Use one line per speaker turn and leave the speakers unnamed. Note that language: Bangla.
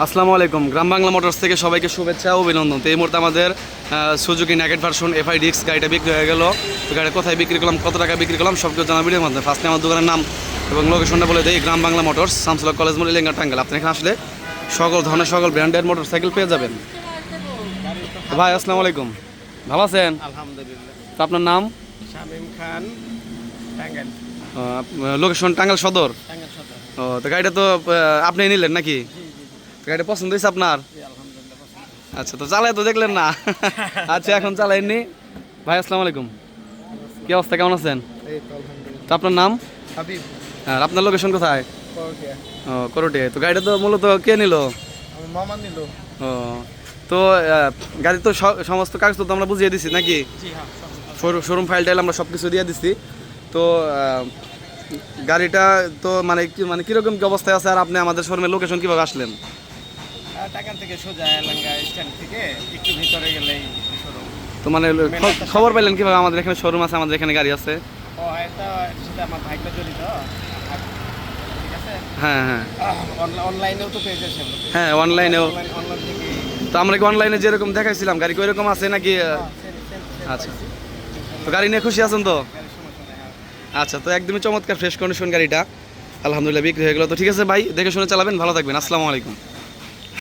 আসসালামু আলাইকুম। গ্রাম বাংলা মোটরস থেকে সবাইকে শুভেচ্ছা ও অভিনন্দন। তো এই মুহূর্তে আমাদের সুজুকি নেকেট ভার্সন FIDX গাড়িটা বিক্রি হয়ে গেল। তো গাড়ি কোথায় বিক্রি করলাম, কত টাকা বিক্রি করলাম, সব কিছু জানা ভিডিওর মধ্যে। ফার্স্টে আমার দোকানের নাম এবং লোকেশনটা বলে দেই, গ্রাম বাংলা মোটরস, শামসুল্লাহ কলেজ মোড়, ইলেঙ্গা, টাঙ্গাইল। আপনি এখানে আসলে সকল ধরনের সকল ব্র্যান্ডের মোটরসাইকেল পেয়ে যাবেন। তো ভাই আসসালামু আলাইকুম, ভালো আছেন?
আলহামদুলিল্লাহ।
তো আপনার নাম?
শামীম খান, টাঙ্গাইল।
লোকেশন টাঙ্গাইল সদর।
টাঙ্গাইল সদর।
ও, তো গাড়িটা তো আপনি নিলেন নাকি? তো গাড়িটা পছন্দ হয়েছে আপনার?
জি, আলহামদুলিল্লাহ পছন্দ।
আচ্ছা, তো চালাই তো দেখলেন না। আচ্ছা, এখন চালাইনি। ভাই আসসালামু আলাইকুম, কি অবস্থা, কেমন আছেন?
এই তো আলহামদুলিল্লাহ।
তো আপনার নাম?
হাবিব,
আর আপনার লোকেশন কোথায়?
করটিয়া।
ও, করটিয়া। তো গাড়িটা তো মূলত কে নিল?
আমার মামা নিল।
ও, তো গাড়ি তো সমস্ত কাগজপত্র আমরা বুঝিয়ে দিছি নাকি?
জি হ্যাঁ।
শোরুম ফাইল টাইল আমরা সব কিছু দিয়ে দিছি। তো গাড়িটা তো মানে কি, মানে কীরকম কি অবস্থায় আছে, আর আপনি আমাদের শোরুমের লোকেশন কীভাবে আসলেন?
টাঙ্গাইল থেকে সোজা এলাঙ্গা স্ট্যান্ড থেকে একটু ভিতরে গেলেই শোরুম।
তো মানে খবর পাইলেন কীভাবে আমাদের এখানে শোরুম আছে, আমাদের এখানে গাড়ি আছে?
ও, এটা সেটা আমার ভাইটা জড়িত। ঠিক আছে।
হ্যাঁ হ্যাঁ
অনলাইনেও তো পেয়ে যাচ্ছে।
হ্যাঁ, অনলাইনেও।
অনলাইন থেকে।
তো আমরা কি অনলাইনে যেরকম দেখাইছিলাম গাড়ি কি ওইরকম আছে নাকি? আচ্ছা, তো গাড়ি নিয়ে খুশি আছেন তো? আচ্ছা, তো একদমই চমৎকার ফ্রেশ কন্ডিশন গাড়িটা, আলহামদুলিল্লাহ বিক্রি হয়ে গেল। তো ঠিক আছে ভাই, দেখে শুনে চালাবেন, ভালো থাকবেন। আসসালামু আলাইকুম।